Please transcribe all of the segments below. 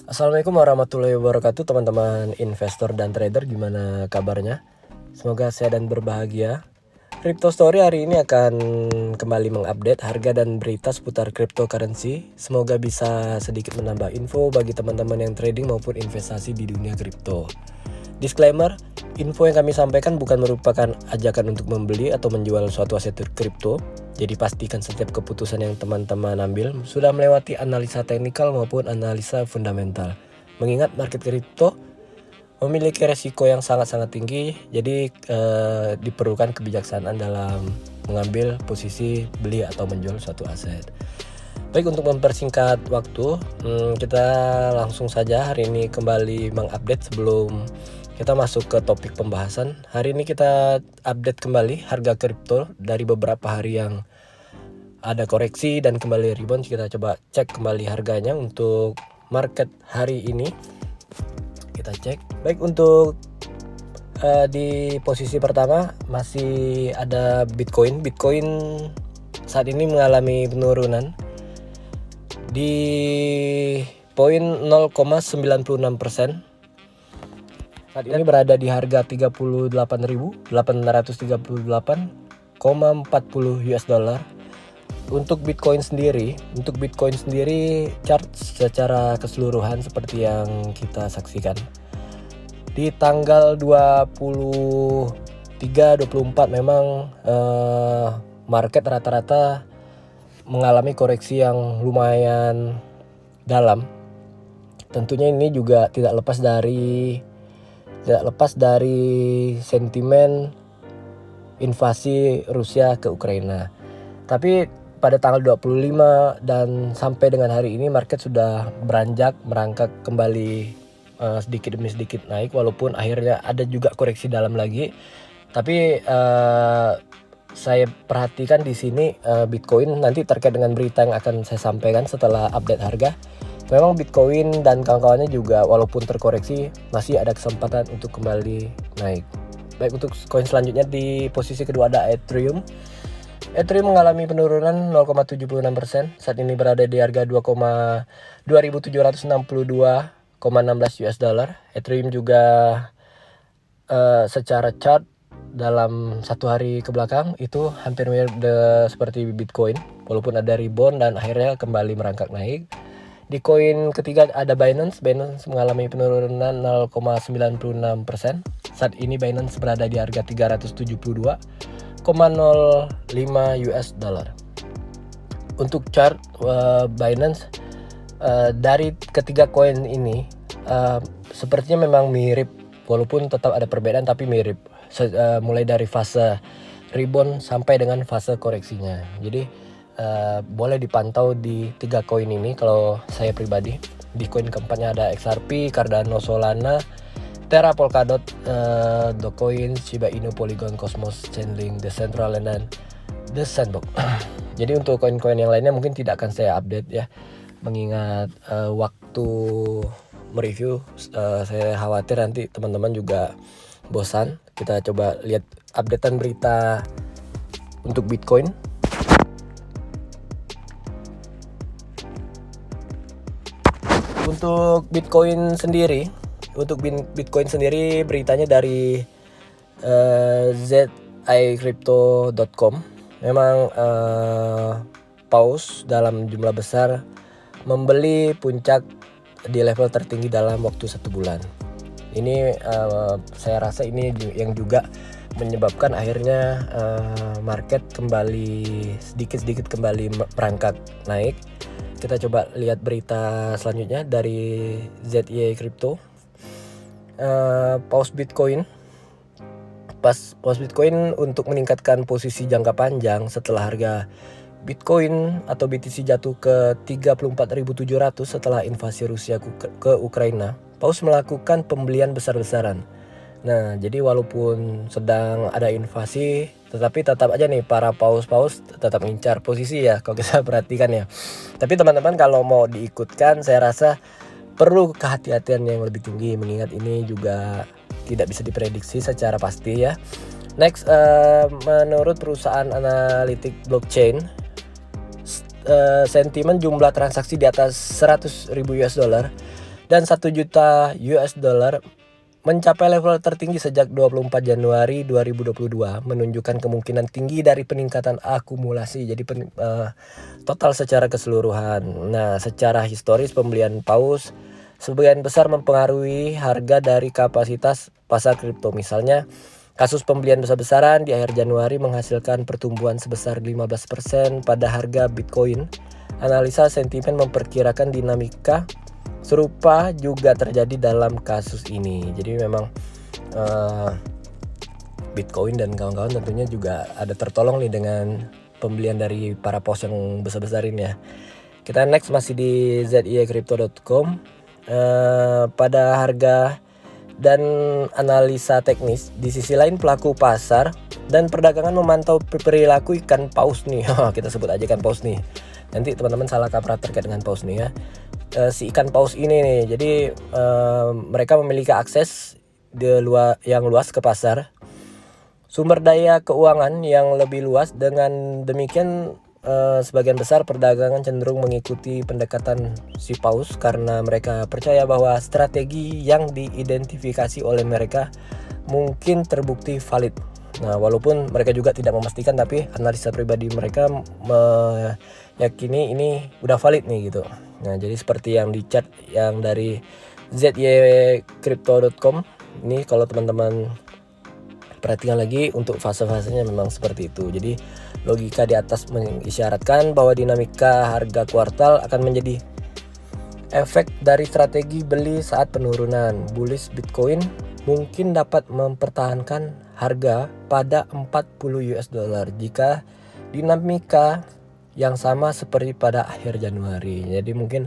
Assalamualaikum warahmatullahi wabarakatuh teman-teman investor dan trader, gimana kabarnya? Semoga sehat dan berbahagia. Crypto Story hari ini akan kembali mengupdate harga dan berita seputar cryptocurrency. Semoga bisa sedikit menambah info bagi teman-teman yang trading maupun investasi di dunia kripto. Disclaimer, info yang kami sampaikan bukan merupakan ajakan untuk membeli atau menjual suatu aset kripto. Jadi pastikan setiap keputusan yang teman-teman ambil sudah melewati analisa teknikal maupun analisa fundamental. Mengingat market kripto memiliki resiko yang sangat-sangat tinggi, jadi diperlukan kebijaksanaan dalam mengambil posisi beli atau menjual suatu aset. Baik, untuk mempersingkat waktu, kita langsung saja hari ini kembali mengupdate sebelum kita masuk ke topik pembahasan. Hari ini kita update kembali harga kripto dari beberapa hari yang ada koreksi dan kembali rebound. Kita coba cek kembali harganya untuk market hari ini. Kita cek. Baik, untuk di posisi pertama masih ada Bitcoin. Bitcoin saat ini mengalami penurunan di poin 0,96%. Saat ini berada di harga 38.838,40 US dollar. Untuk Bitcoin sendiri chart secara keseluruhan seperti yang kita saksikan. Di tanggal 23-24 memang market rata-rata mengalami koreksi yang lumayan dalam. Tentunya ini juga tidak lepas dari sentimen invasi Rusia ke Ukraina. Tapi pada tanggal 25 dan sampai dengan hari ini market sudah beranjak merangkak kembali sedikit demi sedikit naik, walaupun akhirnya ada juga koreksi dalam lagi. Tapi saya perhatikan di sini Bitcoin nanti terkait dengan berita yang akan saya sampaikan setelah update harga. Memang Bitcoin dan kawan-kawannya juga walaupun terkoreksi masih ada kesempatan untuk kembali naik. Baik, untuk koin selanjutnya di posisi kedua ada Ethereum. Ethereum mengalami penurunan 0,76%. Saat ini berada di harga 2,2762,16 US dollar. Ethereum juga secara chart dalam satu hari ke belakang itu hampir mirip seperti Bitcoin, walaupun ada rebound dan akhirnya kembali merangkak naik. Di koin ketiga ada Binance. Binance mengalami penurunan 0,96%. Saat ini Binance berada di harga 372,05 US dollar. Untuk chart Binance dari ketiga koin ini sepertinya memang mirip, walaupun tetap ada perbedaan tapi mirip. Mulai dari fase rebound sampai dengan fase koreksinya. Jadi boleh dipantau di tiga koin ini. Kalau saya pribadi di koin keempatnya ada XRP, Cardano, Solana, Terra, Polkadot, Dogecoin, Shiba Inu, Polygon, Cosmos, Chainlink, Decentraland, dan The Sandbox. Jadi untuk koin-koin yang lainnya mungkin tidak akan saya update ya, mengingat waktu mereview saya khawatir nanti teman-teman juga bosan. Kita coba lihat updatean berita untuk Bitcoin. Untuk Bitcoin sendiri beritanya dari zicrypto.com. Memang paus dalam jumlah besar membeli puncak di level tertinggi dalam waktu 1 bulan. Ini saya rasa ini yang juga menyebabkan akhirnya market kembali sedikit-sedikit kembali merangkak naik. Kita coba lihat berita selanjutnya dari ZY Crypto. Paus Bitcoin untuk meningkatkan posisi jangka panjang setelah harga Bitcoin atau BTC jatuh ke 34.700 setelah invasi Rusia ke Ukraina. Paus melakukan pembelian besar-besaran. Nah, jadi walaupun sedang ada invasi, tetapi tetap aja nih para paus tetap mengincar posisi ya, kalau kita perhatikan ya. Tapi teman-teman kalau mau diikutkan, saya rasa perlu kehati-hatian yang lebih tinggi, mengingat ini juga tidak bisa diprediksi secara pasti ya. Next, menurut perusahaan analitik blockchain, sentimen jumlah transaksi di atas 100.000 US dollar dan 1 juta US dollar mencapai level tertinggi sejak 24 Januari 2022, menunjukkan kemungkinan tinggi dari peningkatan akumulasi. Jadi total secara keseluruhan. Nah, secara historis pembelian paus sebagian besar mempengaruhi harga dari kapasitas pasar kripto. Misalnya, kasus pembelian besar-besaran di akhir Januari menghasilkan pertumbuhan sebesar 15% pada harga Bitcoin. Analisa sentimen memperkirakan dinamika serupa juga terjadi dalam kasus ini. Jadi memang Bitcoin dan kawan-kawan tentunya juga ada tertolong nih dengan pembelian dari para paus yang besar-besar ini ya. Kita next masih di ziecrypto.com. Pada harga dan analisa teknis, di sisi lain pelaku pasar dan perdagangan memantau perilaku ikan paus nih. Kita sebut aja ikan paus nih. Nanti teman-teman salah kaprah terkait dengan paus nih ya. Si ikan paus ini nih, jadi mereka memiliki akses yang luas ke pasar, sumber daya keuangan yang lebih luas. Dengan demikian sebagian besar perdagangan cenderung mengikuti pendekatan si paus karena mereka percaya bahwa strategi yang diidentifikasi oleh mereka mungkin terbukti valid. Nah, walaupun mereka juga tidak memastikan, tapi analisa pribadi mereka meyakini ini udah valid nih gitu. Nah, jadi seperti yang di chat yang dari ziecrypto.com ini, kalau teman-teman perhatikan lagi untuk fase-fasenya memang seperti itu. Jadi logika di atas mengisyaratkan bahwa dinamika harga kuartal akan menjadi efek dari strategi beli saat penurunan. Bullish Bitcoin mungkin dapat mempertahankan harga pada 40 US dollar jika dinamika yang sama seperti pada akhir Januari. Jadi mungkin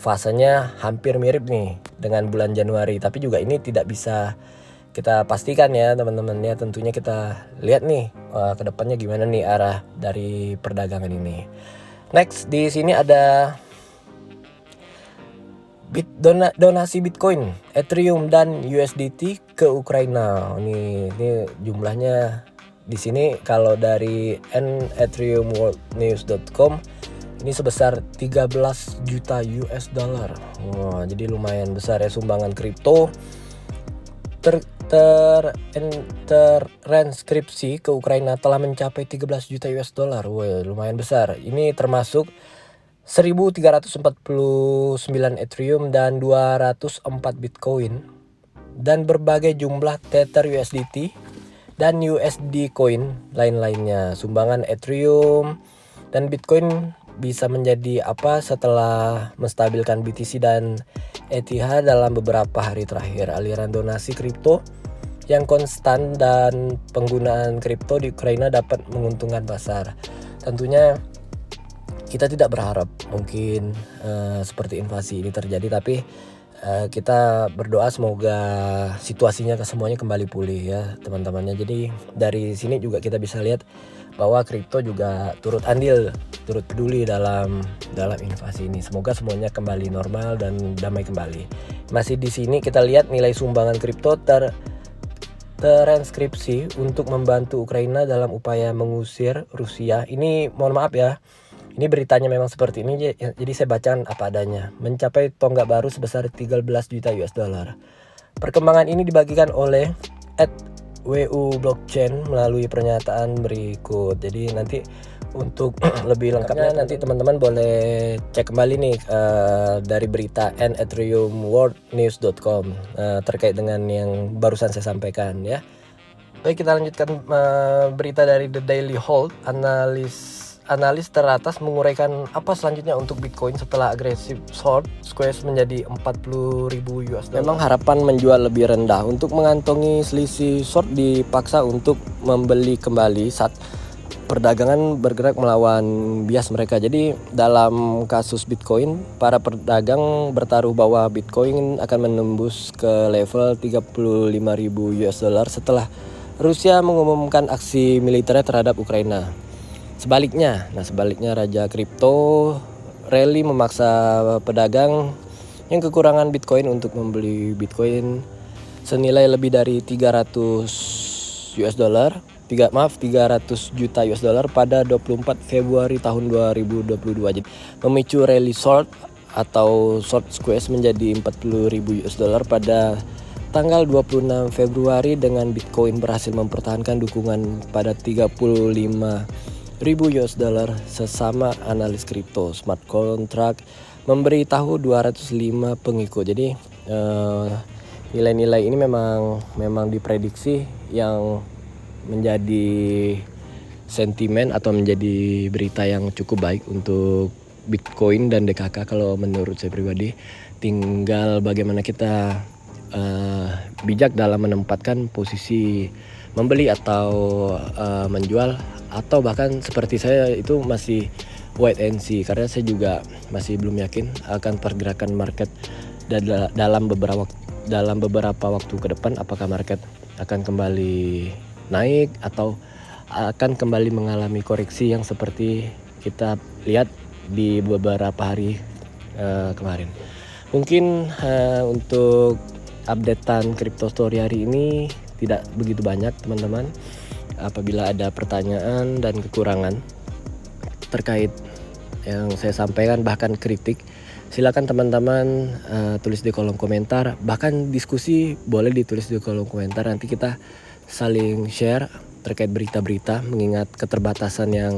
fasenya hampir mirip nih dengan bulan Januari, tapi juga ini tidak bisa kita pastikan ya teman-teman ya. Tentunya kita lihat nih kedepannya gimana nih arah dari perdagangan ini. Next di sini ada donasi Bitcoin, Ethereum dan USDT ke Ukraina. Ini jumlahnya di sini kalau dari ethereumworldnews.com ini sebesar 13 juta US dollar. Wah, jadi lumayan besar ya sumbangan kripto tertranskripsi ke Ukraina telah mencapai 13 juta US dollar. Wah, lumayan besar. Ini termasuk 1349 Ethereum dan 204 Bitcoin dan berbagai jumlah Tether USDT dan USD coin lain-lainnya. Sumbangan Ethereum dan Bitcoin bisa menjadi apa setelah menstabilkan BTC dan ETH dalam beberapa hari terakhir. Aliran donasi kripto yang konstan dan penggunaan kripto di Ukraina dapat menguntungkan pasar. Tentunya kita tidak berharap mungkin seperti invasi ini terjadi, tapi kita berdoa semoga situasinya semuanya kembali pulih ya teman-temannya. Jadi dari sini juga kita bisa lihat bahwa kripto juga turut andil, turut peduli dalam invasi ini. Semoga semuanya kembali normal dan damai kembali. Masih di sini kita lihat nilai sumbangan kripto transkripsi untuk membantu Ukraina dalam upaya mengusir Rusia. Ini mohon maaf ya, ini beritanya memang seperti ini, jadi saya bacakan apa adanya. Mencapai tonggak baru sebesar 13 juta US dollar. Perkembangan ini dibagikan oleh @WU Blockchain melalui pernyataan berikut. Jadi nanti untuk lebih lengkapnya nanti teman-teman boleh cek kembali nih dari berita ethereumworldnews.com terkait dengan yang barusan saya sampaikan ya. Baik, kita lanjutkan berita dari The Daily Hold. Analis teratas menguraikan apa selanjutnya untuk Bitcoin setelah agresif short squeeze menjadi 40.000 US dollar. Memang harapan menjual lebih rendah untuk mengantongi selisih short dipaksa untuk membeli kembali saat perdagangan bergerak melawan bias mereka. Jadi dalam kasus Bitcoin, para pedagang bertaruh bahwa Bitcoin akan menembus ke level 35.000 US dollar setelah Rusia mengumumkan aksi militernya terhadap Ukraina. Sebaliknya Raja Kripto rally memaksa pedagang yang kekurangan Bitcoin untuk membeli Bitcoin senilai lebih dari 300 juta US dollar pada 24 Februari tahun 2022. Jadi memicu rally short atau short squeeze menjadi 40.000 US dollar pada tanggal 26 Februari dengan Bitcoin berhasil mempertahankan dukungan pada 35.000 US dollar. Sesama analis kripto smart contract memberitahu 205 pengikut. Jadi nilai-nilai ini memang diprediksi yang menjadi sentimen atau menjadi berita yang cukup baik untuk Bitcoin dan DKK kalau menurut saya pribadi. Tinggal bagaimana kita bijak dalam menempatkan posisi membeli atau menjual, atau bahkan seperti saya itu masih wait and see karena saya juga masih belum yakin akan pergerakan market dalam beberapa waktu ke depan, apakah market akan kembali naik atau akan kembali mengalami koreksi yang seperti kita lihat di beberapa hari kemarin. Mungkin untuk updatean Crypto Story hari ini tidak begitu banyak teman-teman. Apabila ada pertanyaan dan kekurangan terkait yang saya sampaikan, bahkan kritik, silakan teman-teman tulis di kolom komentar. Bahkan diskusi boleh ditulis di kolom komentar. Nanti kita saling share terkait berita-berita, mengingat keterbatasan yang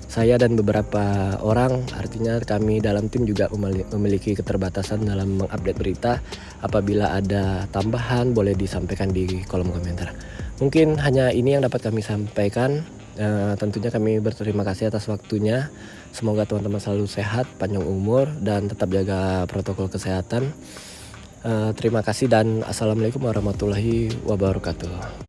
saya dan beberapa orang, artinya kami dalam tim juga memiliki keterbatasan dalam mengupdate berita. Apabila ada tambahan boleh disampaikan di kolom komentar. Mungkin hanya ini yang dapat kami sampaikan. Tentunya kami berterima kasih atas waktunya. Semoga teman-teman selalu sehat, panjang umur, dan tetap jaga protokol kesehatan. Terima kasih dan assalamualaikum warahmatullahi wabarakatuh.